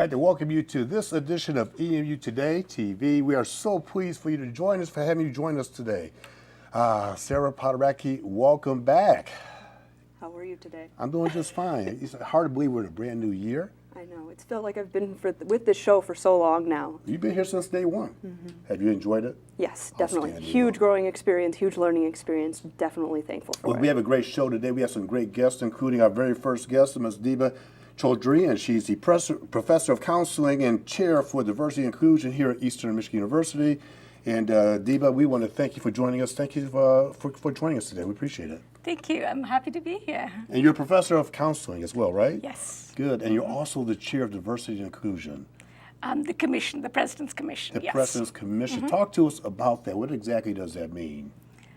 like to welcome you to this edition of Emu Today TV. We are so pleased for you to join us, for having you join us today. Sarah Podaraki, welcome back. How are you today? I'm doing just fine. It's hard to believe we're in a brand new year. I know. It's felt like I've been with this show for so long now. You've been here since day one. Have you enjoyed it? Yes, definitely. Huge growing experience, huge learning experience. Definitely thankful for it. We have a great show today. We have some great guests, including our very first guest, Ms. Dibya Choudhuri, and she's the professor of counseling and chair for diversity and inclusion here at Eastern Michigan University. And Dibya, we want to thank you for joining us. Thank you for joining us today. We appreciate it. Thank you. I'm happy to be here. And you're a professor of counseling as well, right? Yes. Good. And you're also the chair of diversity and inclusion. The commission, the President's Commission. The President's Commission. Talk to us about that. What exactly does that mean?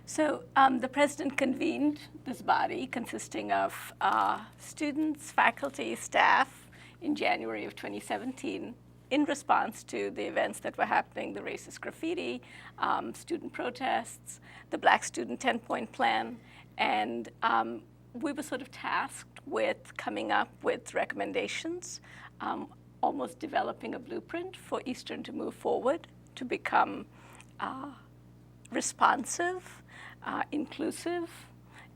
So the President convened this body consisting of students, faculty, staff in January of 2017 in response to the events that were happening, the racist graffiti, student protests, the Black Student 10-point plan, and we were sort of tasked with coming up with recommendations, almost developing a blueprint for Eastern to move forward, to become responsive, inclusive,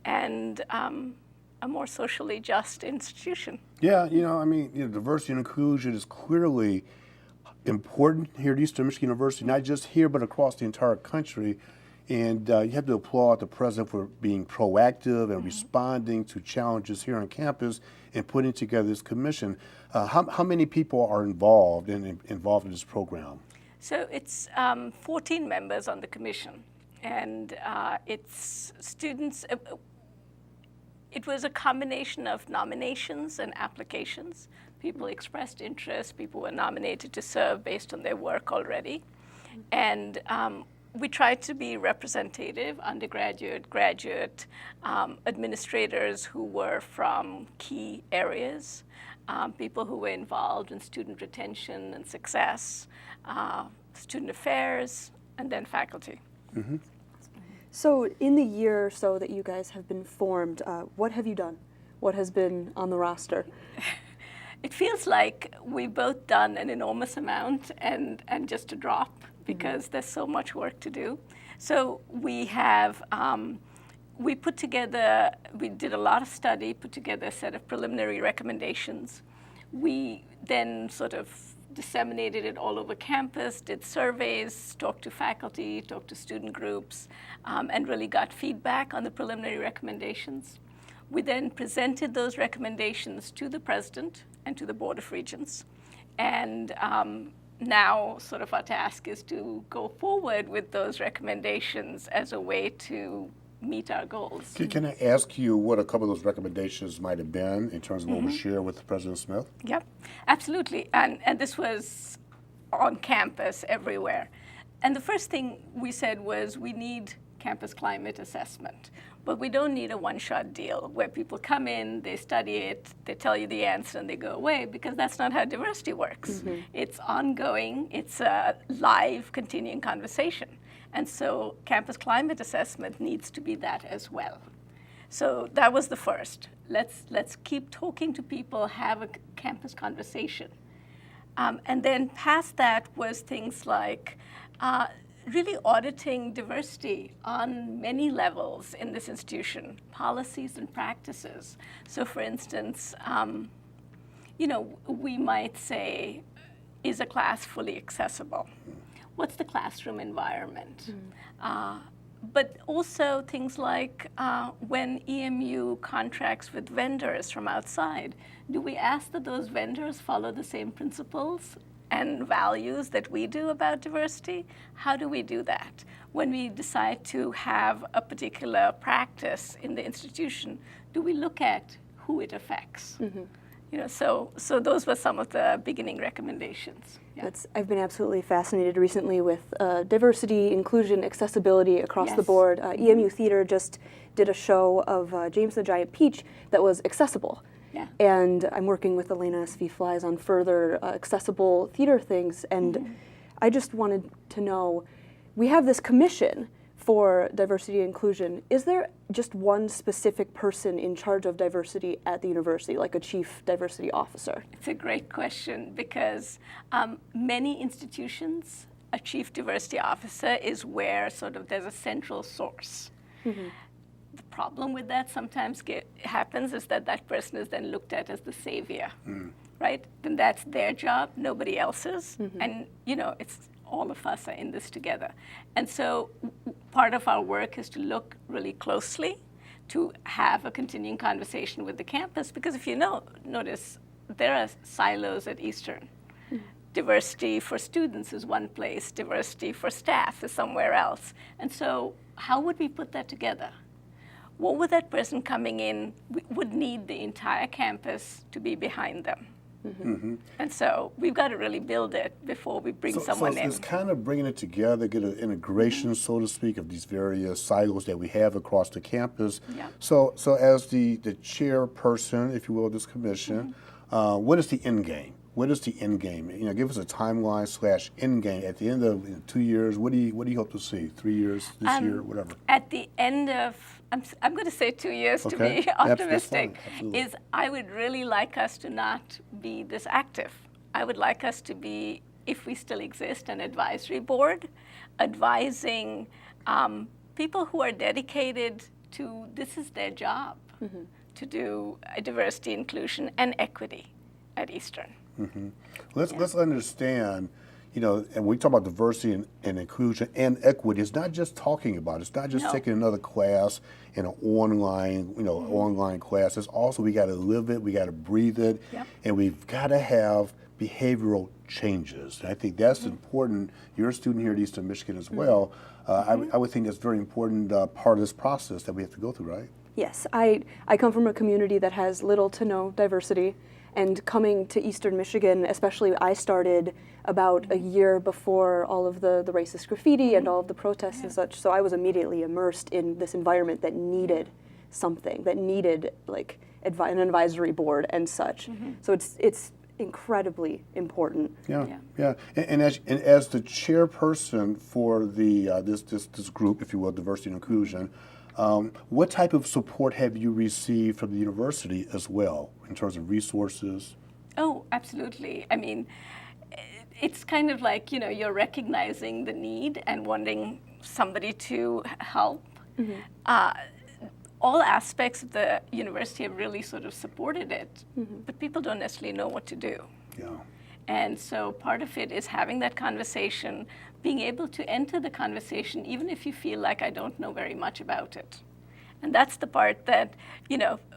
and a more socially just institution. Yeah, diversity and inclusion is clearly important here at Eastern Michigan University, not just here, but across the entire country. And you have to applaud the president for being proactive and responding to challenges here on campus and putting together this commission. How many people are involved in this program? So it's 14 members on the commission, and it's students. It was a combination of nominations and applications. People expressed interest. People were nominated to serve based on their work already. And we tried to be representative, undergraduate, graduate, administrators who were from key areas, people who were involved in student retention and success, student affairs, and then faculty. So in the year or so that you guys have been formed, what have you done? What has been on the roster? It feels like we've both done an enormous amount and just a drop, because there's so much work to do. So we have, we did a lot of study, put together a set of preliminary recommendations. We then sort of disseminated it all over campus, did surveys, talked to faculty, talked to student groups, and really got feedback on the preliminary recommendations. We then presented those recommendations to the president and to the Board of Regents. And now sort of our task is to go forward with those recommendations as a way to meet our goals. Can I ask you what a couple of those recommendations might have been in terms of what we share with President Smith? Yep, absolutely. And this was on campus everywhere. And the first thing we said was we need campus climate assessment. But we don't need a one-shot deal where people come in, they study it, they tell you the answer, and they go away, because that's not how diversity works. It's ongoing, it's a live, continuing conversation. And so campus climate assessment needs to be that as well. So that was the first. Let's keep talking to people, have a campus conversation. And then past that was things like really auditing diversity on many levels in this institution, policies and practices. So for instance, we might say, is a class fully accessible? What's the classroom environment? But also things like when EMU contracts with vendors from outside, do we ask that those vendors follow the same principles and values that we do about diversity? How do we do that? When we decide to have a particular practice in the institution, do we look at who it affects? So those were some of the beginning recommendations. Yeah. I've been absolutely fascinated recently with diversity, inclusion, accessibility across the board. EMU Theater just did a show of James the Giant Peach that was accessible. Yeah. And I'm working with Elena S.V. Flies on further accessible theater things. And I just wanted to know, we have this commission for diversity and inclusion, is there just one specific person in charge of diversity at the university, like a chief diversity officer? It's a great question because many institutions, a chief diversity officer is where sort of there's a central source. The problem with that sometimes happens is that that person is then looked at as the savior, right? Then that's their job, nobody else's. And, you know, it's all of us are in this together. And so part of our work is to look really closely, to have a continuing conversation with the campus, because if you notice, there are silos at Eastern. Diversity for students is one place, diversity for staff is somewhere else. And so how would we put that together? What would that person coming in would need the entire campus to be behind them? And so we've got to really build it before we bring someone in. It's kind of bringing it together, get an integration, so to speak, of these various silos that we have across the campus. Yeah. So as the chairperson, if you will, of this commission, what is the end game? What is the end game? You know, give us a timeline / end game. At the end of 2 years, what do you hope to see? 3 years, this year, whatever. At the end of, I'm going to say 2 years to be optimistic, is I would really like us to not be this active. I would like us to be, if we still exist, an advisory board, advising people who are dedicated to, this is their job, to do diversity, inclusion, and equity at Eastern. Let's understand, you know, and we talk about diversity and inclusion and equity. It's not just talking about it. It's not just taking another class in an online, online class. It's also we got to live it, we got to breathe it, and we've got to have behavioral changes. And I think that's important. You're a student here at Eastern Michigan as well. I would think that's a very important part of this process that we have to go through, right? Yes, I come from a community that has little to no diversity. And coming to Eastern Michigan, especially, I started about a year before all of the racist graffiti and all of the protests and such. So I was immediately immersed in this environment that needed something, that needed like an advisory board and such. So it's incredibly important. Yeah. And as the chairperson for the this group, if you will, diversity and inclusion. What type of support have you received from the university as well in terms of resources? Oh, absolutely. I mean, it's kind of like, you're recognizing the need and wanting somebody to help. All aspects of the university have really sort of supported it, but people don't necessarily know what to do. Yeah. And so part of it is having that conversation, being able to enter the conversation even if you feel like I don't know very much about it. And that's the part that,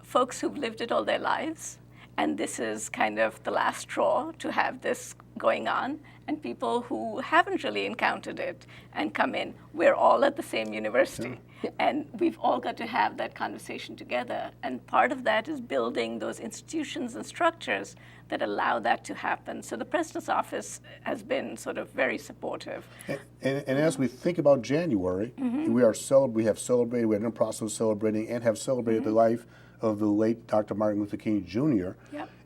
folks who've lived it all their lives, and this is kind of the last straw to have this going on, and people who haven't really encountered it and come in, we're all at the same university. And we've all got to have that conversation together. And part of that is building those institutions and structures that allow that to happen. So the President's office has been sort of very supportive. And as we think about January, we have celebrated, we're in the process of celebrating and have celebrated the life of the late Dr. Martin Luther King Jr.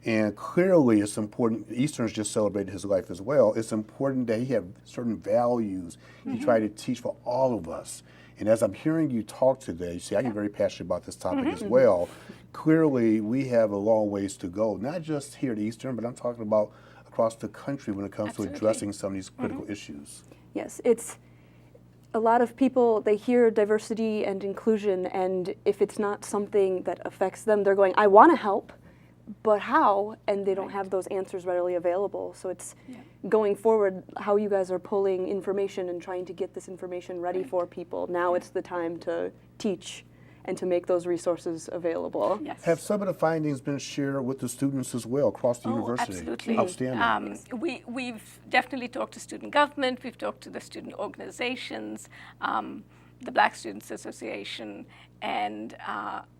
And clearly it's important, Eastern's just celebrated his life as well. It's important that he had certain values he tried to teach for all of us. And as I'm hearing you talk today, you see, I get very passionate about this topic as well. Clearly, we have a long ways to go, not just here at Eastern, but I'm talking about across the country when it comes to addressing some of these critical issues. Yes, it's a lot of people, they hear diversity and inclusion, and if it's not something that affects them, they're going, I want to help, but how? And they don't have those answers readily available. So it's going forward, how you guys are pulling information and trying to get this information ready for people. Now it's the time to teach and to make those resources available. Yes. Have some of the findings been shared with the students as well across the university? Absolutely. Outstanding. We've definitely talked to student government, we've talked to the student organizations, the Black Students Association, and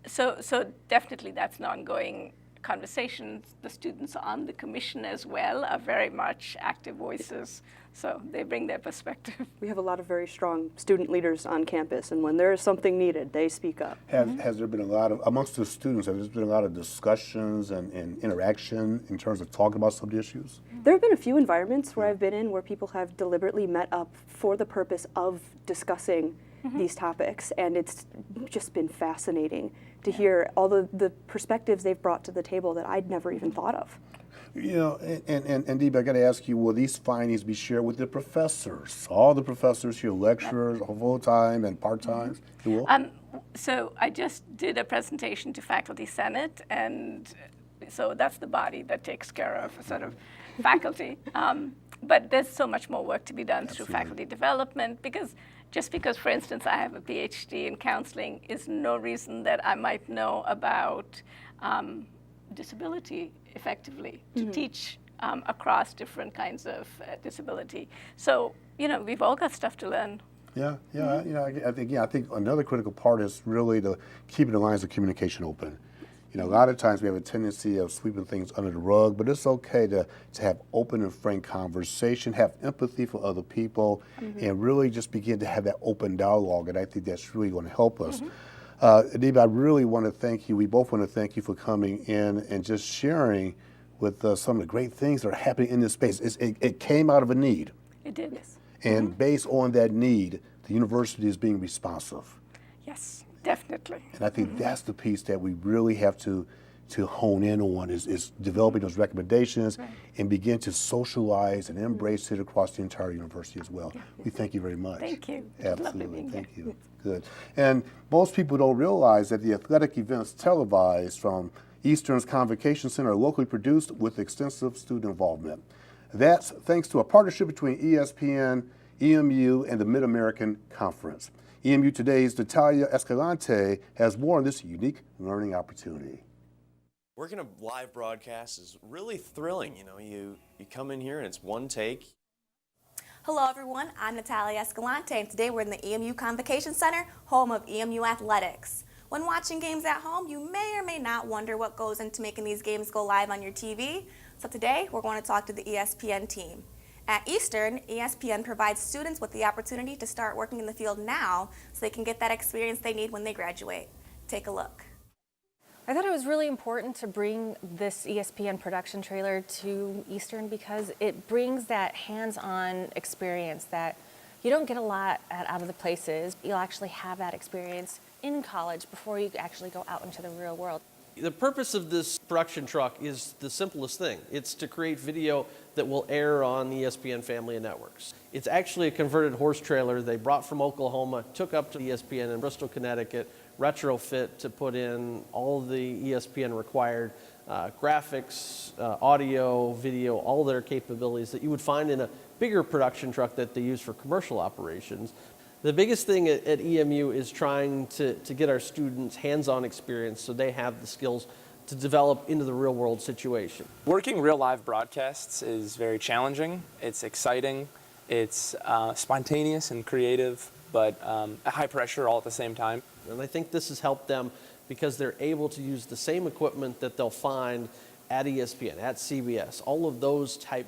so definitely that's an ongoing conversations. The students on the commission as well are very much active voices, so they bring their perspective. We have a lot of very strong student leaders on campus, and when there is something needed, they speak up. Has there been a lot of, amongst the students, has there been a lot of discussions and interaction in terms of talking about some of the issues? There have been a few environments where I've been in where people have deliberately met up for the purpose of discussing these topics, and it's just been fascinating to hear all the perspectives they've brought to the table that I'd never even thought of. You know, and Dibya, I got to ask you, will these findings be shared with the professors? All the professors here, lecturers, full-time and part-time? You will? So I just did a presentation to Faculty Senate, and so that's the body that takes care of sort of faculty. But there's so much more work to be done through faculty development, because just because, for instance, I have a PhD in counseling is no reason that I might know about disability effectively to teach across different kinds of disability. So, you know, we've all got stuff to learn. Yeah. You know, I think another critical part is really to keeping the lines of communication open. You know, a lot of times we have a tendency of sweeping things under the rug, but it's okay to have open and frank conversation, have empathy for other people, and really just begin to have that open dialogue. And I think that's really going to help us. Dibya, I really want to thank you. We both want to thank you for coming in and just sharing with some of the great things that are happening in this space. It came out of a need. It did. Yes. And based on that need, the university is being responsive. Yes, definitely. And I think that's the piece that we really have to hone in on is developing those recommendations and begin to socialize and embrace it across the entire university as well. We thank you very much. Thank you. Absolutely. Lovely being Thank here. you. Good. And most people don't realize that the athletic events televised from Eastern's Convocation Center are locally produced with extensive student involvement. That's thanks to a partnership between ESPN, EMU, and the Mid-American Conference. EMU Today's Natalia Escalante has more on this unique learning opportunity. Working a live broadcast is really thrilling. You know, you come in here and it's one take. Hello everyone, I'm Natalia Escalante, and today we're in the EMU Convocation Center, home of EMU Athletics. When watching games at home, you may or may not wonder what goes into making these games go live on your TV. So today, we're going to talk to the ESPN team. At Eastern, ESPN provides students with the opportunity to start working in the field now so they can get that experience they need when they graduate. Take a look. I thought it was really important to bring this ESPN production trailer to Eastern because it brings that hands-on experience that you don't get a lot at out of the places. You'll actually have that experience in college before you actually go out into the real world. The purpose of this production truck is the simplest thing. It's to create video that will air on the ESPN family of networks. It's actually a converted horse trailer they brought from Oklahoma, took up to ESPN in Bristol, Connecticut, retrofit to put in all the ESPN required graphics, audio, video, all their capabilities that you would find in a bigger production truck that they use for commercial operations. The biggest thing at EMU is trying to get our students hands-on experience so they have the skills to develop into the real-world situation. Working real live broadcasts is very challenging. It's exciting. It's spontaneous and creative, but high pressure all at the same time. And I think this has helped them because they're able to use the same equipment that they'll find at ESPN, at CBS, all of those type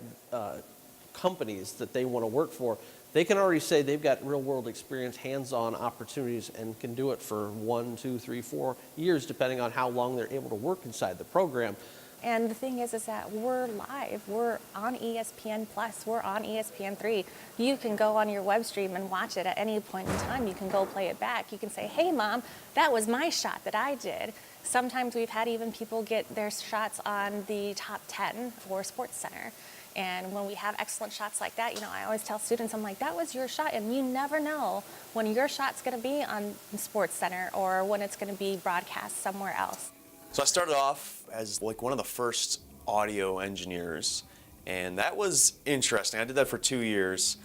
companies that they want to work for. They can already say they've got real-world experience, hands-on opportunities, and can do it for 1, 2, 3, 4 years, depending on how long they're able to work inside the program. And the thing is that we're live. We're on ESPN+. We're on ESPN3. You can go on your web stream and watch it at any point in time. You can go play it back. You can say, hey, Mom, that was my shot that I did. Sometimes we've had even people get their shots on the top 10 for SportsCenter. And when we have excellent shots like that, you know, I always tell students, I'm like, that was your shot, and you never know when your shot's going to be on SportsCenter or when it's going to be broadcast somewhere else. So I started off as like one of the first audio engineers, and that was interesting. I did that for 2 years.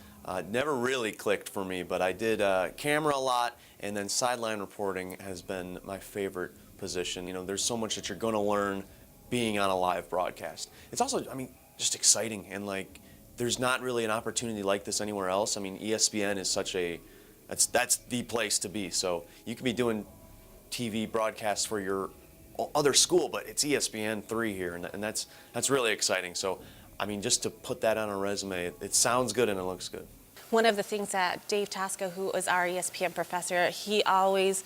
Never really clicked for me, but I did camera a lot, and then sideline reporting has been my favorite position. You know, there's so much that you're going to learn being on a live broadcast. It's also, I mean, just exciting, and like there's not really an opportunity like this anywhere else. I mean, ESPN is such a that's the place to be. So you could be doing TV broadcasts for your other school, but it's ESPN3 here, and that's really exciting. So, I mean, just to put that on a resume, it sounds good and it looks good. One of the things that Dave Tosca, who is our ESPN professor, he always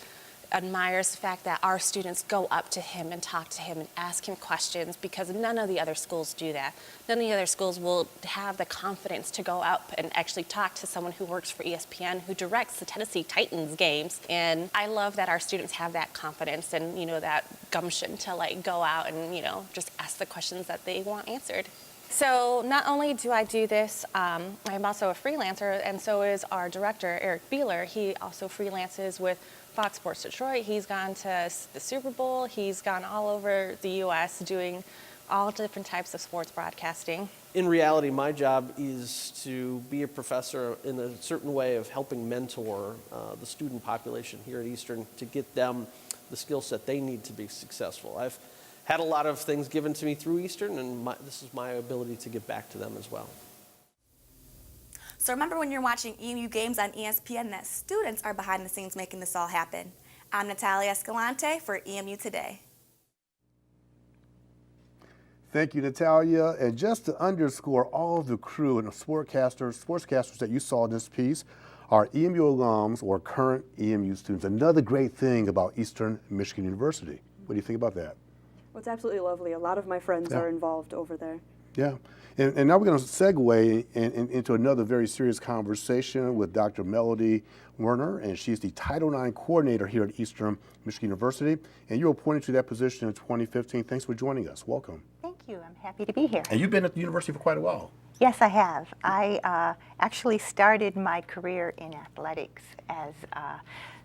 admires the fact that our students go up to him and talk to him and ask him questions, because none of the other schools do that. None of the other schools will have the confidence to go out and actually talk to someone who works for ESPN, who directs the Tennessee Titans games. And I love that our students have that confidence and, that gumption to like go out and, just ask the questions that they want answered. So not only do I do this, I'm also a freelancer, and so is our director, Eric Beeler. He also freelances with Fox Sports Detroit. He's gone to the Super Bowl. He's gone all over the U.S. doing all different types of sports broadcasting. In reality, my job is to be a professor in a certain way of helping mentor the student population here at Eastern to get them the skill set they need to be successful. I've had a lot of things given to me through Eastern, and this is my ability to give back to them as well. So remember when you're watching EMU games on ESPN that students are behind the scenes making this all happen. I'm Natalia Escalante for EMU Today. Thank you, Natalia. And just to underscore, all of the crew and the sportscasters that you saw in this piece are EMU alums or current EMU students. Another great thing about Eastern Michigan University. What do you think about that? Well, it's absolutely lovely. A lot of my friends are involved over there. Yeah. And now we're going to segue into another very serious conversation with Dr. Melody Werner, and she's the Title IX coordinator here at Eastern Michigan University. And you were appointed to that position in 2015. Thanks for joining us. Welcome. Thank you. I'm happy to be here. And you've been at the university for quite a while. Yes, I have. I actually started my career in athletics as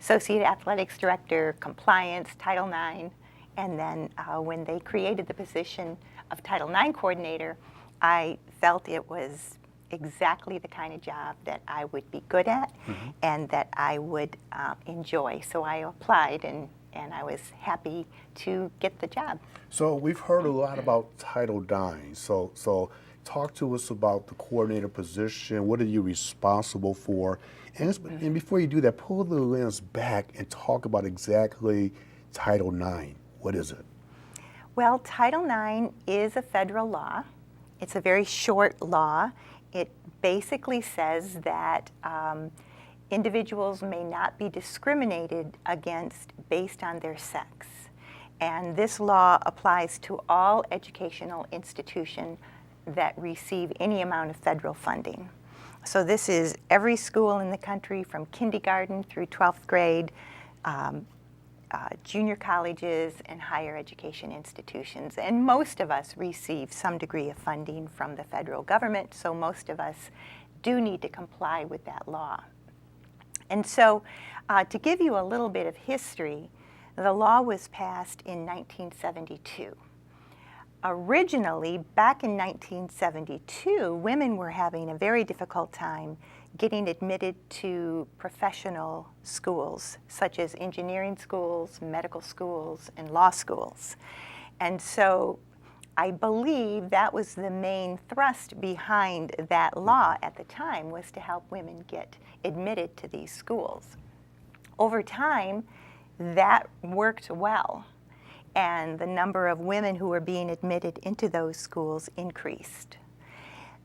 Associate Athletics Director, Compliance, Title IX, and then when they created the position of Title IX Coordinator, I felt it was exactly the kind of job that I would be good at and that I would enjoy. So I applied and I was happy to get the job. So we've heard a lot about Title IX. So talk to us about the coordinator position. What are you responsible for? And before you do that, pull the lens back and talk about exactly Title IX. What is it? Well, Title IX is a federal law. It's a very short law. It basically says that individuals may not be discriminated against based on their sex. And this law applies to all educational institutions that receive any amount of federal funding. So this is every school in the country from kindergarten through 12th grade, junior colleges and higher education institutions. And most of us receive some degree of funding from the federal government, so most of us do need to comply with that law. And so to give you a little bit of history, the law was passed in 1972. Originally, back in 1972, women were having a very difficult time getting admitted to professional schools, such as engineering schools, medical schools, and law schools. And so I believe that was the main thrust behind that law at the time, was to help women get admitted to these schools. Over time, that worked well, and the number of women who were being admitted into those schools increased.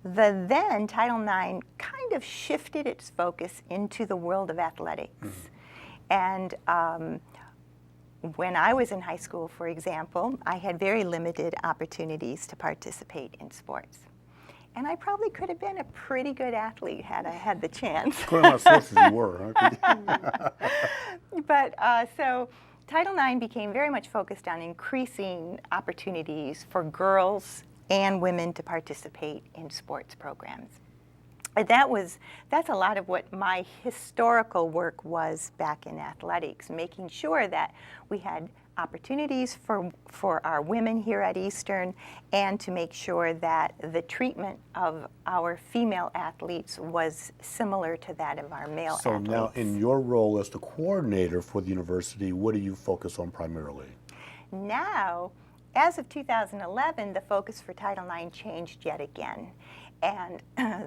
The then Title IX kind of shifted its focus into the world of athletics. And when I was in high school, for example, I had very limited opportunities to participate in sports. And I probably could have been a pretty good athlete had I had the chance. According to my sources, you were, aren't you? But so Title IX became very much focused on increasing opportunities for girls and women to participate in sports programs. And that's a lot of what my historical work was back in athletics, making sure that we had opportunities for our women here at Eastern, and to make sure that the treatment of our female athletes was similar to that of our male athletes. So now, in your role as the coordinator for the university, what do you focus on primarily? Now, as of 2011, the focus for Title IX changed yet again. And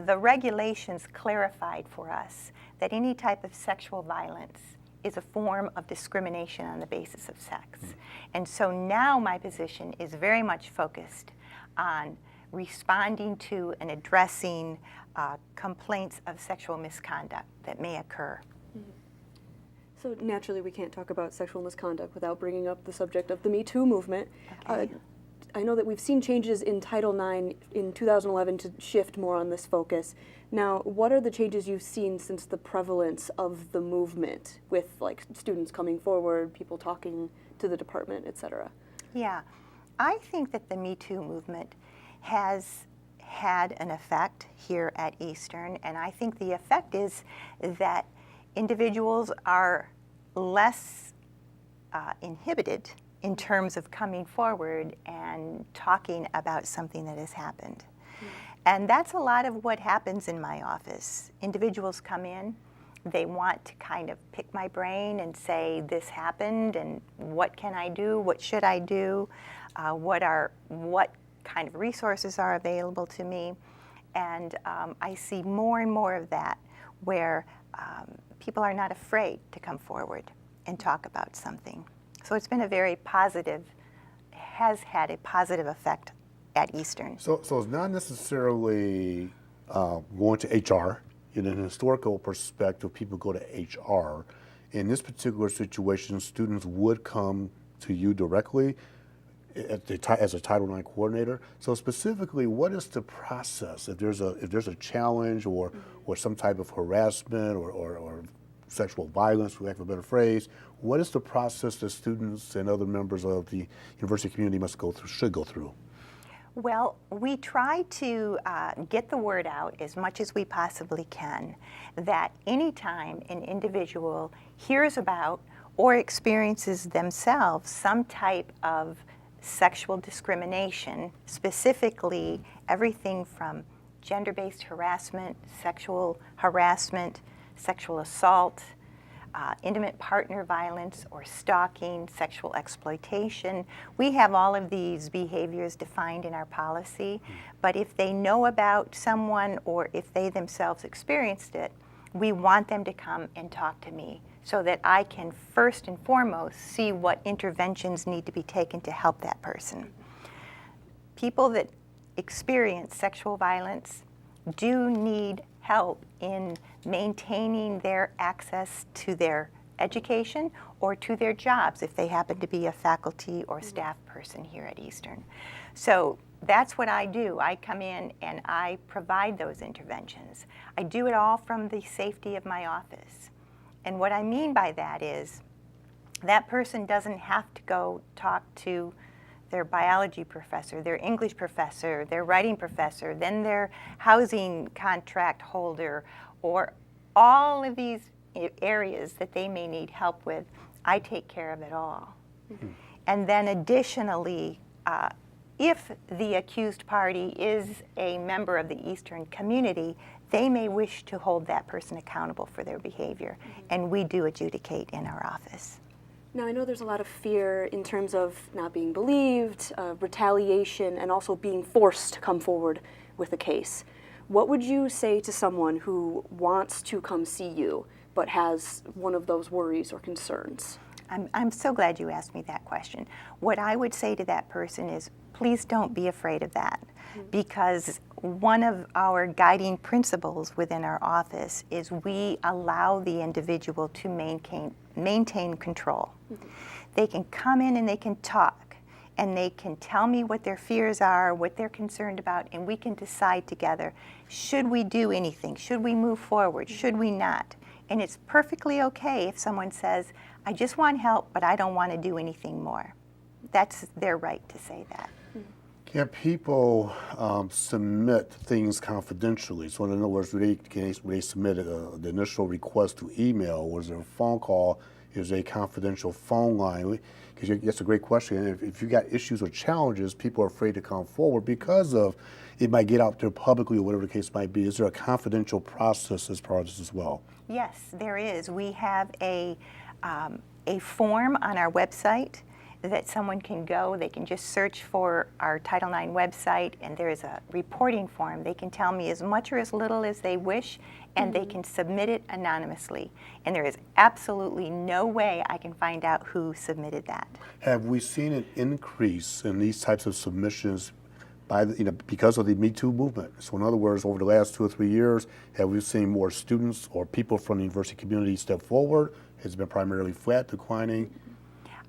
the regulations clarified for us that any type of sexual violence is a form of discrimination on the basis of sex. And so now my position is very much focused on responding to and addressing complaints of sexual misconduct that may occur. So naturally, we can't talk about sexual misconduct without bringing up the subject of the Me Too movement. Okay. I know that we've seen changes in Title IX in 2011 to shift more on this focus. Now, what are the changes you've seen since the prevalence of the movement with like students coming forward, people talking to the department, et cetera? Yeah, I think that the Me Too movement has had an effect here at Eastern, and I think the effect is that individuals are less inhibited in terms of coming forward and talking about something that has happened. And that's a lot of what happens in my office. Individuals come in, they want to kind of pick my brain and say, this happened, and what can I do, what should I do, what kind of resources are available to me. And I see more and more of that where people are not afraid to come forward and talk about something. So it's been a very positive, has had a positive effect at Eastern. So it's not necessarily going to HR. In an historical perspective, people go to HR. In this particular situation, students would come to you directly as a Title IX coordinator. So specifically, what is the process if there's a challenge or some type of harassment or sexual violence, for lack of a better phrase? What is the process that students and other members of the university community should go through? Well, we try to get the word out as much as we possibly can that anytime an individual hears about or experiences themselves some type of sexual discrimination, specifically everything from gender-based harassment, sexual assault, intimate partner violence or stalking, sexual exploitation. We have all of these behaviors defined in our policy, but if they know about someone or if they themselves experienced it, we want them to come and talk to me so that I can first and foremost see what interventions need to be taken to help that person. People that experience sexual violence do need help in maintaining their access to their education or to their jobs if they happen to be a faculty or staff person here at Eastern. So that's what I do. I come in and I provide those interventions. I do it all from the safety of my office. And what I mean by that is that person doesn't have to go talk to their biology professor, their English professor, their writing professor, then their housing contract holder, or all of these areas that they may need help with. I take care of it all. And then additionally, if the accused party is a member of the Eastern community, they may wish to hold that person accountable for their behavior, and we do adjudicate in our office. Now, I know there's a lot of fear in terms of not being believed, retaliation, and also being forced to come forward with a case. What would you say to someone who wants to come see you but has one of those worries or concerns? I'm so glad you asked me that question. What I would say to that person is, please don't be afraid of that, because one of our guiding principles within our office is we allow the individual to maintain control. They can come in and they can talk, and they can tell me what their fears are, what they're concerned about, and we can decide together, should we do anything? Should we move forward? Should we not? And it's perfectly okay if someone says, I just want help, but I don't want to do anything more. That's their right to say that. Can people submit things confidentially? So in other words, when they submit the initial request to email, was there a phone call? Is there a confidential phone line? Because that's a great question. If you got issues or challenges, people are afraid to come forward because of it might get out there publicly or whatever the case might be. Is there a confidential process as part of this as well? Yes, there is. We have a form on our website that someone can go, they can just search for our Title IX website, and there is a reporting form. They can tell me as much or as little as they wish, and they can submit it anonymously. And there is absolutely no way I can find out who submitted that. Have we seen an increase in these types of submissions by the, because of the Me Too movement? So in other words, over the last 2 or 3 years, have we seen more students or people from the university community step forward? Has it been primarily flat, declining?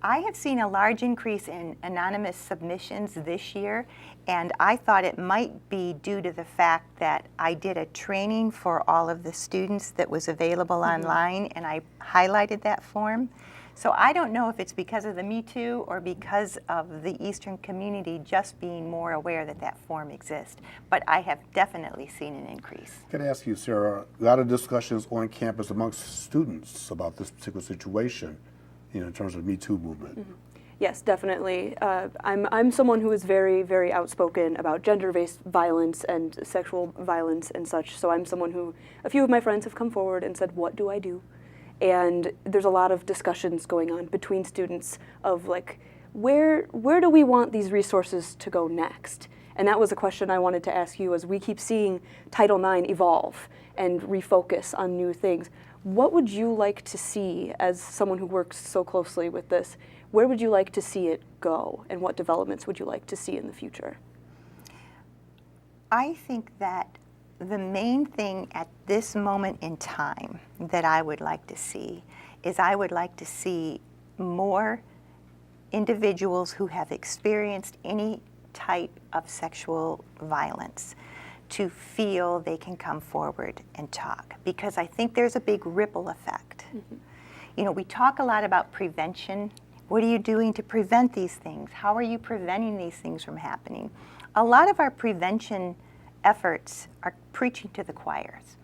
I have seen a large increase in anonymous submissions this year, and I thought it might be due to the fact that I did a training for all of the students that was available online, and I highlighted that form. So I don't know if it's because of the Me Too or because of the Eastern community just being more aware that that form exists, but I have definitely seen an increase. Can I ask you, Sarah, a lot of discussions on campus amongst students about this particular situation, in terms of the Me Too movement. Yes, definitely. I'm someone who is very, very outspoken about gender-based violence and sexual violence and such. So I'm someone who, a few of my friends have come forward and said, what do I do? And there's a lot of discussions going on between students of like, where do we want these resources to go next? And that was a question I wanted to ask you as we keep seeing Title IX evolve and refocus on new things. What would you like to see as someone who works so closely with this? Where would you like to see it go, and what developments would you like to see in the future? I think that the main thing at this moment in time that I would like to see is I would like to see more individuals who have experienced any type of sexual violence to feel they can come forward and talk, because I think there's a big ripple effect. We talk a lot about prevention. What are you doing to prevent these things? How are you preventing these things from happening? A lot of our prevention efforts are preaching to the choirs.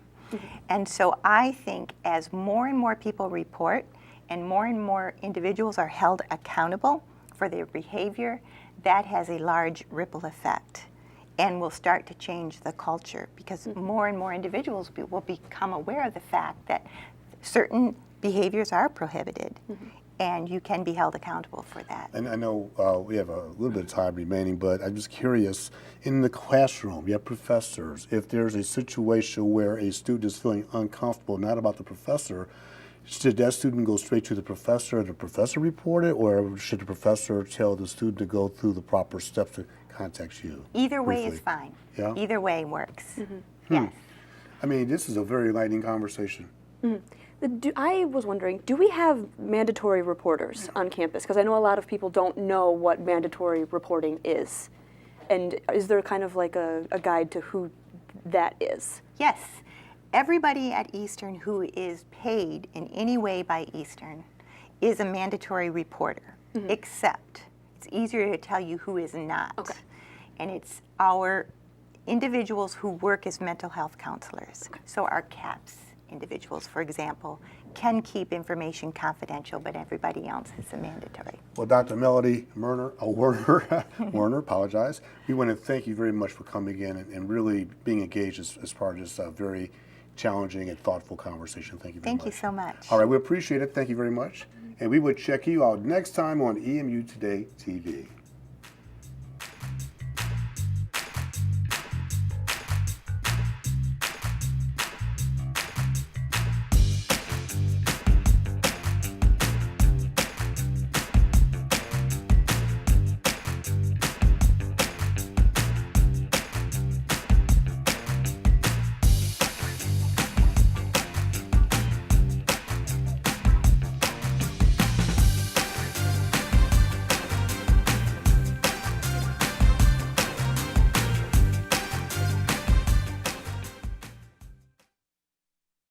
And so I think as more and more people report and more individuals are held accountable for their behavior, that has a large ripple effect and will start to change the culture, because more and more individuals will become aware of the fact that certain behaviors are prohibited and you can be held accountable for that. And I know we have a little bit of time remaining, but I'm just curious, in the classroom, you have professors. If there's a situation where a student is feeling uncomfortable, not about the professor, should that student go straight to the professor and the professor report it, or should the professor tell the student to go through the proper steps to contact you? Either way briefly? is fine. Yeah? Either way works. Yes. I mean, this is a very enlightening conversation. I was wondering, do we have mandatory reporters on campus? Because I know a lot of people don't know what mandatory reporting is. And is there kind of like a guide to who that is? Yes. Everybody at Eastern who is paid in any way by Eastern is a mandatory reporter, except it's easier to tell you who is not. Okay. And it's our individuals who work as mental health counselors. So our CAPS individuals, for example, can keep information confidential, but everybody else is a mandatory. Well, Dr. Melody Werner, apologize. We want to thank you very much for coming in and really being engaged as part of this very challenging and thoughtful conversation. Thank you very much. Thank you so much. All right, we appreciate it. Thank you very much. And we will check you out next time on EMU Today TV.